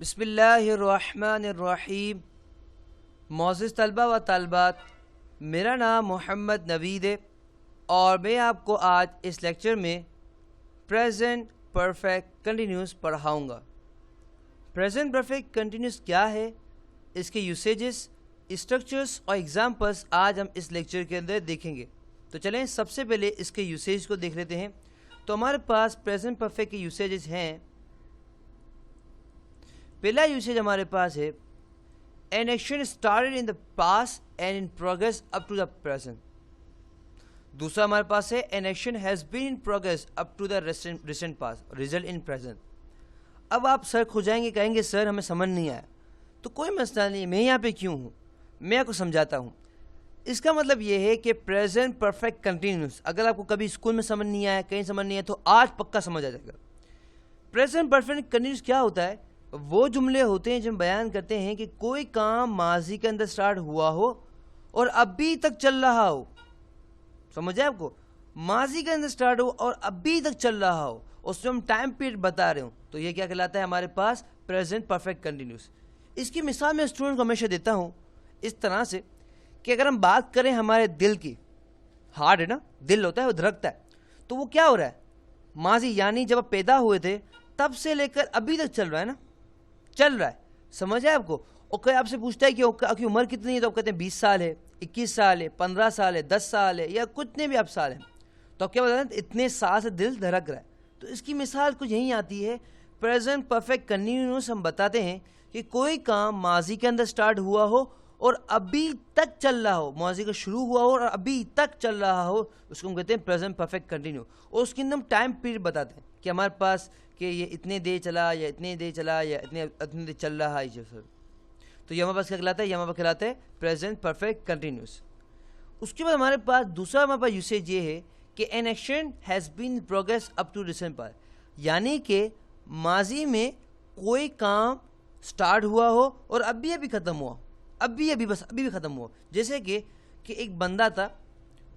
बिस्मिल्लाहिर्रहमानिर्रहीम। मोअज़्ज़िज़ तलबा व तालिबात, मेरा नाम मोहम्मद नवीद है और मैं आपको आज इस लेक्चर में प्रेजेंट परफेक्ट कंटिन्यूस पढ़ाऊँगा। प्रेजेंट परफेक्ट कंटिन्यूस क्या है, इसके यूसेजेस, स्ट्रक्चर्स और एग्जाम्पल्स आज हम इस लेक्चर के अंदर देखेंगे। तो चलें सबसे पहले इसके यूसेज को देख लेते हैं। तो हमारे पास प्रेजेंट परफेक्ट के यूसेजेस हैं। पहला यूसेज हमारे पास है an action started in the past and in progress up to the present. दूसरा हमारे पास है an action has been in progress up to the recent past, result in present. अब आप सर खो जाएंगे, कहेंगे सर हमें समझ नहीं आया। तो कोई मसला नहीं, मैं यहाँ पे क्यों हूँ, मैं आपको समझाता हूँ। इसका मतलब ये है कि प्रेजेंट परफेक्ट कंटिन्यूस अगर आपको कभी स्कूल में समझ नहीं आया, कहीं समझ नहीं आया, तो आज पक्का समझ आ जाएगा। प्रेजेंट परफेक्ट कंटिन्यूस क्या होता है? वो जुमले होते हैं जो बयान करते हैं कि कोई काम माजी के अंदर स्टार्ट हुआ हो और अभी तक चल रहा हो। समझ आए आपको? माजी के अंदर स्टार्ट हो और अभी तक चल रहा हो, उसमें हम टाइम पीरियड बता रहे हो, तो ये क्या कहलाता है हमारे पास? Present perfect continuous. इसकी मिसाल मैं स्टूडेंट को हमेशा देता हूँ इस तरह से कि अगर हम बात करें हमारे दिल की, हार्ट है ना, दिल होता है, वो धड़कता है, तो वो क्या हो रहा है? माजी यानी जब आप पैदा हुए थे तब से लेकर अभी तक चल रहा है ना, चल रहा है। समझ है आपको? और कोई आपसे पूछता है कि आपकी उम्र कितनी है, तो आप कहते हैं 20 साल है, 21 साल है, 15 साल है, 10 साल है, या कितने भी आप साल हैं, तो आप क्या बता रहे हैं? इतने साल से दिल धड़क रहा है। तो इसकी मिसाल कुछ यहीं आती है। प्रेजेंट परफेक्ट कंटिन्यूस हम बताते हैं कि कोई काम माजी के अंदर स्टार्ट हुआ हो और अभी तक चल रहा हो, माजी का शुरू हुआ हो और अभी तक चल रहा हो, उसको हम कहते हैं प्रेजेंट परफेक्ट कंटिन्यू। और उसके अंदर हम टाइम पीरियड बताते हैं कि हमारे पास कि ये इतने देर चला या इतने देर चला या इतने देर चल रहा है सर। तो ये हमारे पास क्या कहलाता है? ये हमारे पास कहलाता है प्रेजेंट परफेक्ट कंटिन्यूस। उसके बाद हमारे पास दूसरा हमारे पास यूसेज ये है कि an action has been progress up to recent past, यानी कि माजी में कोई काम स्टार्ट हुआ हो और अभी अभी ख़त्म हुआ, अभी भी ख़त्म हुआ। जैसे कि एक बंदा था,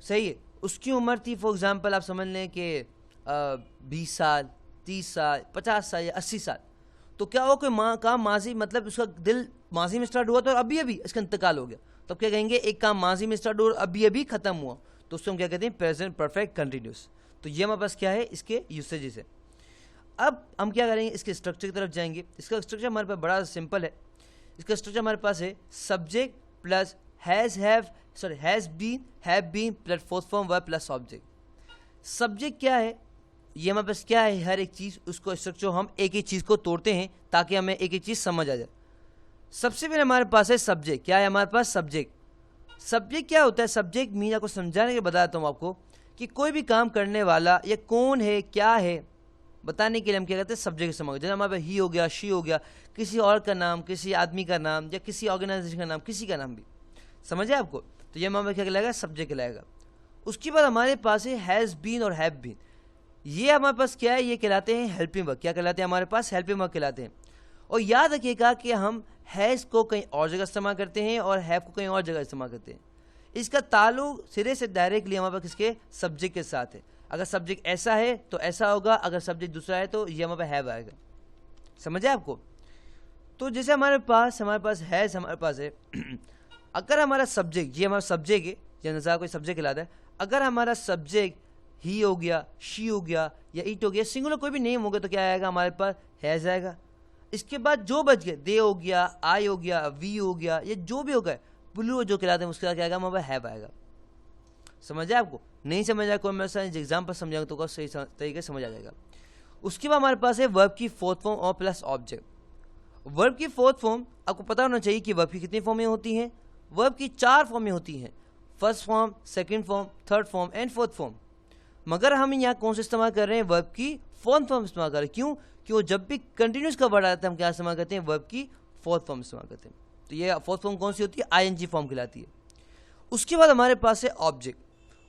सही है, उसकी उम्र थी फॉर एग्ज़ाम्पल आप समझ लें कि 20 साल, 30 साल, 50 साल या 80 साल। तो क्या हो, कोई काम माजी, मतलब उसका दिल माजी में स्टार्ट हुआ तो अभी अभी इसका इंतकाल हो गया, तो क्या कहेंगे? एक काम माजी में स्टार्ट हुआ और अभी अभी ख़त्म हुआ, तो उसको हम क्या कहते हैं? Present perfect continuous. तो ये हमारे पास क्या है? इसके यूसेजेस है। अब हम क्या करेंगे? इसके स्ट्रक्चर की तरफ जाएंगे। इसका स्ट्रक्चर हमारे पास बड़ा सिंपल है। इसका स्ट्रक्चर हमारे पास है subject plus has been, have been plus fourth form verb plus object. Subject क्या है? ये हमारे पास क्या है? हर एक चीज़, उसको स्ट्रक्चर हम एक एक चीज़ को तोड़ते हैं ताकि हमें एक एक चीज़ समझ आ जाए। सबसे पहले हमारे पास है सब्जेक्ट। क्या है हमारे पास? सब्जेक्ट। सब्जेक्ट क्या होता है? सब्जेक्ट मीन आपको समझाने के बताता हूँ आपको कि कोई भी काम करने वाला या कौन है, क्या है, बताने के लिए हम क्या कहते हैं? सब्जेक्ट इस्तेमाल। जैसे हमारे पास ही हो गया, शी हो गया, किसी और का नाम, किसी आदमी का नाम या किसी ऑर्गेनाइजेशन का नाम, किसी का नाम भी। समझे आपको? तो ये हमारे क्या कहलाएगा? सब्जेक्ट कहलाएगा। उसके बाद हमारे पास है हैज़ बीन और हैव बीन। ये हमारे पास क्या है? ये कहलाते हैं हेल्पिंग वर्ब। क्या कहलाते हैं हमारे पास? हेल्पिंग वर्ब कहलाते हैं। और याद रखिएगा कि हम हैज़ को कहीं और जगह इस्तेमाल करते हैं और हैव को कहीं और जगह इस्तेमाल करते हैं। इसका ताल्लुक सिरे से डायरेक्टली हमारे पास किसके? सब्जेक्ट के साथ है। अगर सब्जेक्ट ऐसा है तो ऐसा होगा, अगर सब्जेक्ट दूसरा है तो ये हमारे पास हैव आएगा। समझे आपको? तो जैसे हमारे पास हैज़ हमारे पास है। अगर हमारा सब्जेक्ट, ये हमारा सब्जेक्ट है, या नज़ारा कोई सब्जेक्ट कहलाता है। अगर हमारा सब्जेक्ट ही हो गया, शी हो गया या इट हो गया, सिंगुलर कोई भी नेम हो गया, तो क्या आएगा हमारे पास? हैज़ आएगा। इसके बाद जो बच गए, दे हो गया, आई हो गया, वी हो गया, ये जो भी हो गए, ब्लू जो कहलाते हैं, उसका क्या आएगा? हमारे पास हैव आएगा। समझ आए आपको? नहीं समझ आया कोई मैं एग्जाम पर समझाऊंगा तो सही तरीके से समझ आ जाएगा। उसके बाद हमारे पास है वर्ब की फोर्थ फॉर्म और प्लस ऑब्जेक्ट। वर्ब की फोर्थ फॉर्म आपको पता होना चाहिए कि वर्ब की कितनी फॉर्में होती हैं? वर्ब की 4 फॉर्में होती हैं, first form, second form, third form and fourth form. मगर हम यहाँ कौन से इस्तेमाल कर रहे हैं? वर्ब की फोर्थ फॉर्म इस्तेमाल कर रहे हैं। क्यों? क्यों जब भी कंटिन्यूस का वर्ड आता है हम क्या इस्तेमाल करते हैं? वर्ब की फोर्थ फॉर्म इस्तेमाल करते हैं। तो ये फोर्थ फॉर्म कौन सी होती है? आईएनजी फॉर्म कहलाती है। उसके बाद हमारे पास है ऑब्जेक्ट।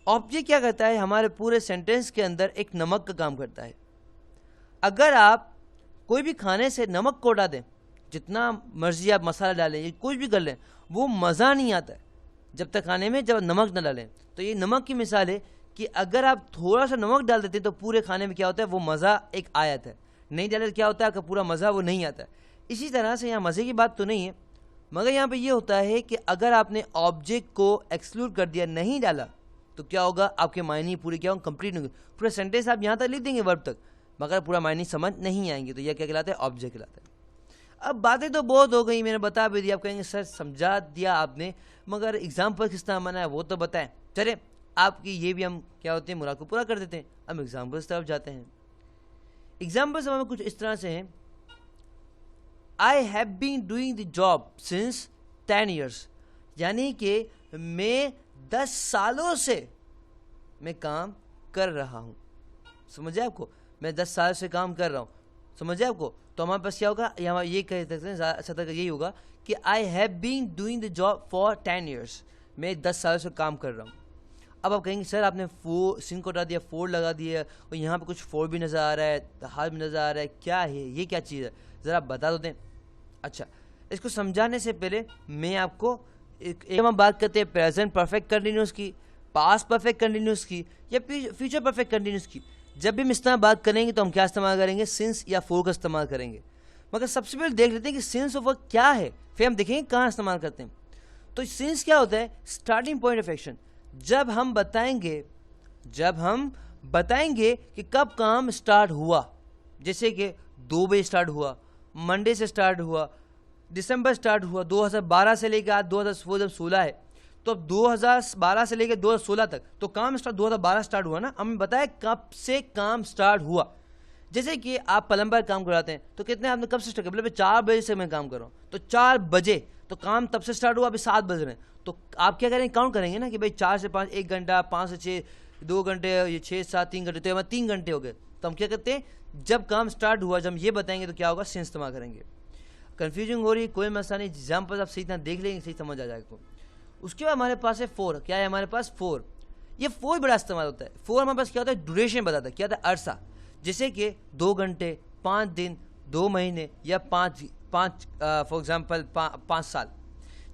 ऑब्जेक्ट क्या करता है? हमारे पूरे सेंटेंस के अंदर एक नमक का काम करता है। अगर आप कोई भी खाने से नमक को हटा दें, जितना मर्जी आप मसाला डालें या कुछ भी कर लें, वो मज़ा नहीं आता है जब तक खाने में जब नमक न डालें। तो ये नमक की मिसाल है कि अगर आप थोड़ा सा नमक डाल देते हैं तो पूरे खाने में क्या होता है? वो मज़ा एक आ जाता है। नहीं डाले तो क्या होता है? आपका पूरा मज़ा वो नहीं आता है। इसी तरह से यहाँ मज़े की बात तो नहीं है, मगर यहाँ पे ये होता है कि अगर आपने ऑब्जेक्ट को एक्सक्लूड कर दिया, नहीं डाला, तो क्या होगा, आपके मायने पूरे क्या होंगे, कंप्लीट नहीं होंगे। पूरा सेंटेंस आप यहाँ तक लिख देंगे वर्ब तक, मगर पूरा मायने समझ नहीं आएंगे, तो यह क्या कहलाता है, ऑब्जेक्ट कहलाता है। अब बातें तो बहुत हो गई, मैंने बता भी दिया। आप कहेंगे सर समझा दिया आपने, मगर एग्जाम्पल किस तरह मना है वो तो बताएं। चले आपकी ये भी हम क्या होते हैं मुराद को पूरा कर देते हैं। हम एग्जाम्पल्स तरफ जाते हैं। एग्जाम्पल्स हमें कुछ इस तरह से हैं, I have been doing the job since 10 years, यानी कि मैं 10 सालों से मैं काम कर रहा हूँ। समझे आपको, मैं 10 साल से काम कर रहा हूँ, समझे आपको। तो हमारे पास क्या होगा, यहाँ ये कह सकते हैं अच्छा तक यही होगा कि I have been doing the job for 10 years, मैं 10 सालों से काम कर रहा हूँ। अब आप कहेंगे सर आपने सिंह को हटा दिया, फोर लगा दिया, और यहाँ पे कुछ फोर भी नज़र आ रहा है, हाल भी नज़र आ रहा है, क्या है ये, क्या चीज़ है, ज़रा बता दो दें। अच्छा, इसको समझाने से पहले मैं आपको एक हम बात करते हैं प्रेजेंट परफेक्ट कंटिन्यूस की, पास्ट परफेक्ट कंटिन्यूस की, या फ्यूचर परफेक्ट कंटिन्यूस की। जब भी हम इस तरह बात करेंगे तो हम क्या इस्तेमाल करेंगे, सिंस या फोर का इस्तेमाल करेंगे। मगर सबसे पहले देख लेते हैं कि सिंस ऑफ क्या है, फिर हम देखेंगे कहाँ इस्तेमाल करते हैं। तो सिंस क्या होता है, स्टार्टिंग पॉइंट ऑफ एक्शन। जब हम बताएंगे कि कब काम स्टार्ट हुआ, जैसे कि 2 बजे स्टार्ट हुआ, मंडे से स्टार्ट हुआ, दिसंबर स्टार्ट हुआ 2012 से लेकर आज 2016 है, तो अब 2012 से लेकर 2016 तक तो काम स्टार्ट 2012 स्टार्ट हुआ ना। हमें बताया कब से काम स्टार्ट हुआ। जैसे कि आप प्लम्बर काम कराते हैं तो कितने आपने कब से स्टार्ट किया, मतलब 4 बजे से मैं काम कर रहा हूँ, तो 4 बजे तो काम तब से स्टार्ट हुआ, अभी 7 बज रहे हैं, तो आप क्या करेंगे, काउंट करेंगे ना कि भाई 4 से 5 1 घंटा, 5 से 6 2 घंटे, ये 6 7 3 घंटे, तो हमारे 3 घंटे हो गए। तो हम क्या करते हैं, जब काम स्टार्ट हुआ, जब हम ये बताएंगे तो क्या होगा, सिंस इस्तेमाल करेंगे। कन्फ्यूजिंग हो रही है, कोई मसला नहीं, एग्जाम्पल आप सही तरह देख लेंगे, सही समझ आ जाएगा। उसके बाद हमारे पास है फोर। क्या है हमारे पास, फोर। ये फोर बड़ा इस्तेमाल होता है। फोर हमारे पास क्या होता है, ड्यूरेशन बताता है, क्या होता है, अरसा। जैसे कि 2 घंटे, 5 दिन, 2 महीने, या 5 फॉर एग्जाम्पल 5 साल।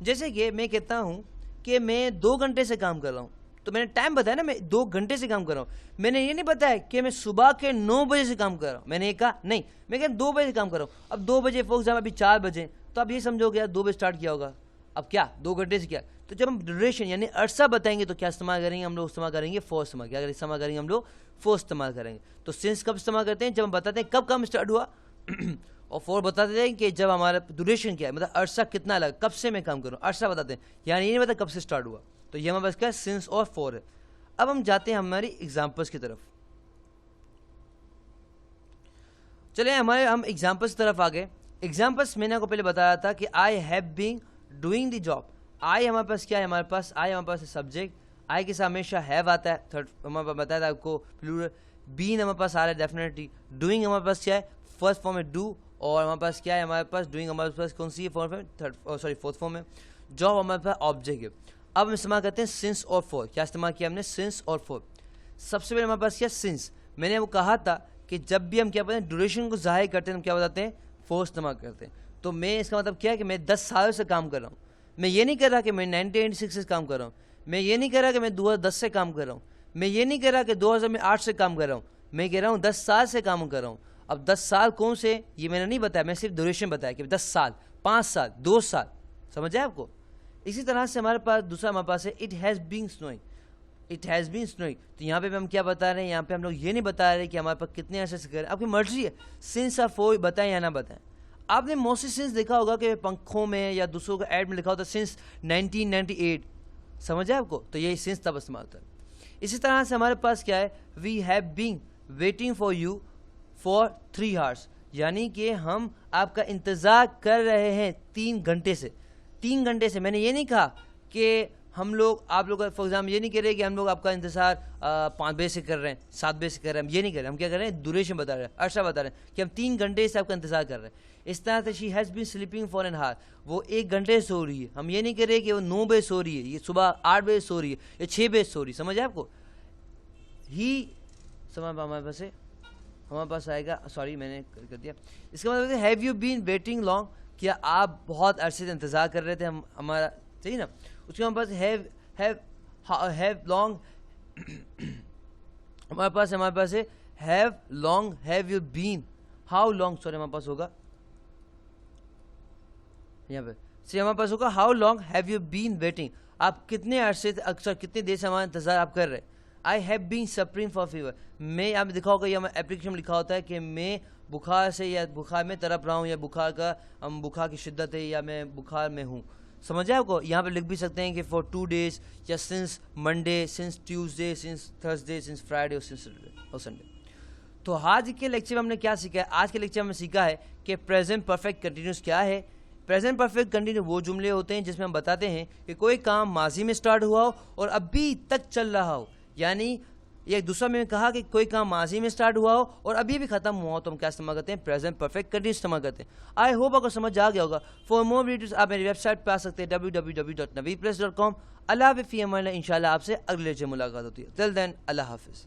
जैसे कि मैं कहता हूँ कि मैं 2 घंटे से काम कर रहा हूँ, तो मैंने टाइम बताया ना, मैं 2 घंटे से काम कर रहा हूँ। मैंने ये नहीं बताया कि मैं सुबह के 9 बजे से काम कर रहा हूँ, मैंने ये कहा नहीं, मैं कह 2 बजे से काम कर रहा हूँ। अब 2 बजे फॉर एग्जाम्पल अभी 4 बजे, तो आप ये समझोगे यार 2 बजे स्टार्ट किया होगा, अब क्या 2 घंटे से किया। तो जब हम ड्यूरेशन यानी अरसा बताएंगे तो क्या इस्तेमाल करेंगे हम लोग, इस्तेमाल करेंगे फोर इस्तेमाल। क्या इस्तेमाल करेंगे हम लोग, फोर इस्तेमाल करेंगे। तो सिंस कब इस्तेमाल करते हैं, जब हम बताते हैं कब काम स्टार्ट हुआ और फोर बताते हैं कि जब हमारा ड्यूरेशन क्या है, मतलब अरसा कितना लगा, कब से मैं काम करूँ, अरसा बताते हैं, यानी ये नहीं पता कब से स्टार्ट हुआ। तो ये हमारे पास क्या है, सिंस और फोर है। अब हम जाते हैं हमारी एग्जाम्पल्स की तरफ। चलिए हम एग्जाम्पल्स की तरफ आ गए। एग्जाम्पल्स मैंने आपको पहले बताया था कि I have been doing the job. I हमारे पास क्या है, हमारे पास आई हमारे पास सब्जेक्ट, आई के साथ हमेशा हैव आता है, थर्ड हमारे पास बताया था आपको प्लूरल। बीन हमारे पास आ रहा है डेफिनेटली। डूइंग हमारे पास क्या है, फर्स्ट फॉर्म में डू, और हमारे पास क्या है, हमारे पास डूइंग हमारे पास कौन सी फॉर्म में, फोर्थ फॉर्म में। जॉब हमारे पास ऑब्जेक्ट है। अब हम इस्तेमाल करते हैं सिंस और फोर। क्या इस्तेमाल किया हमने, सिंस और फोर। सबसे पहले हमारे पास क्या, सिंस। मैंने वो कहा था कि जब भी हम क्या बताते हैं ड्यूरेशन को जाहिर करते हैं, हम क्या बताते हैं, फोर इस्तेमाल करते हैं। तो मैं इसका मतलब क्या है कि मैं 10 सालों से काम कर रहा हूँ। मैं ये नहीं कर रहा कि मैं 1986 से काम कर रहा हूँ, मैं ये नहीं कह रहा कि मैं 2010 से काम कर रहा हूँ, मैं ये नहीं कह रहा कि 2008 से काम कर रहा हूँ, मैं कह रहा हूँ 10 साल से काम कर रहा हूँ। अब 10 साल कौन से, ये मैंने नहीं बताया, मैं सिर्फ ड्यूरेशन बताया कि 10 साल, 5 साल, 2 साल। समझ आए आपको। इसी तरह से हमारे पास दूसरा हमारे पास है it has been snowing. It has been snowing, तो यहाँ पे हम क्या बता रहे हैं, यहाँ पे हम लोग ये नहीं बता रहे कि हमारे पास कितने अर्से से करें, आपकी मर्जी है सिंस आप फोर बताएं या ना बताएं। आपने मोस्टली सिंस देखा होगा कि पंखों में या दूसरों के ऐड में लिखा होता है सिंस 1998। समझ है आपको, तो ये सिंस तब इस्तेमाल होता है। इसी तरह से हमारे पास क्या है, we have been waiting for you for 3 hours, यानी कि हम आपका इंतज़ार कर रहे हैं 3 घंटे से। 3 घंटे से, मैंने ये नहीं कहा कि हम लोग आप लोग फॉर एग्जाम्पल ये नहीं कह रहे कि हम लोग आपका इंतजार 5 बजे से कर रहे हैं, 7 बजे से कर रहे हैं, हम ये नहीं कर रहे। हम क्या कर रहे हैं, ड्यूरेशन बता रहे हैं, अर्सा बता रहे हैं कि हम 3 घंटे से आपका इंतजार कर रहे हैं। इस तरह से she has been sleeping for an hour, वो 1 घंटे सो रही है। हम ये नहीं कह रहे कि वो 9 बजे सो रही है, ये सुबह 8 बजे सो रही है, या 6 बजे सो रही है। समझ आपको। ही समय हमारे पास है, हमारे पास आएगा, सॉरी मैंने कर दिया। इसका मतलब have you been waiting long, क्या आप बहुत अरसे से इंतज़ार कर रहे थे हमारा, सही ना। उसके हमारे पास हैव लॉन्ग हमारे पास है have long have you been, how long, sorry हमारे पास होगा यहाँ पे सी हमारे पास होगा how long have you been waiting, आप कितने अरसे अक्सर कितने देर से हमारा इंतजार आप कर रहे हैं। I have been suffering for fever, मैं यहाँ पे दिखा होगा या एप्लीकेशन में लिखा होता है कि मैं बुखार से या बुखार में तड़प रहा हूँ या बुखार की शिद्दत है या मैं बुखार में हूँ। समझ आए आपको। यहाँ पे लिख भी सकते हैं कि फॉर 2 days या since Monday, since Tuesday, since Thursday, since Friday और सिंस सैटरडे और संडे। तो आज के लेक्चर में हमने क्या सीखा है, आज के लेक्चर में हमने सीखा है कि प्रेजेंट परफेक्ट कंटिन्यूस क्या है। प्रेजेंट परफेक्ट कंटिन्यूस वो जुमले होते हैं जिसमें हम बताते हैं कि कोई काम माजी में स्टार्ट हुआ हो और अभी तक चल रहा हो, यानी ये दूसरा मैंने कहा कि कोई काम माजी में स्टार्ट हुआ हो और अभी भी खत्म हुआ हो तो हम क्या इस्तेमाल करते हैं, प्रेजेंट परफेक्ट कंटिन्यूस इस्तेमाल करते हैं। आई होप आपको समझ आ गया होगा। फॉर मोर वीडियोस आप मेरी वेबसाइट पे आ सकते हैं www.naveedpress.com। अल्लाह हाफ़िज़, इंशाल्लाह आपसे अगले लेक्चर मुलाकात होती है। टिल देन अल्लाह हाफ़िज़।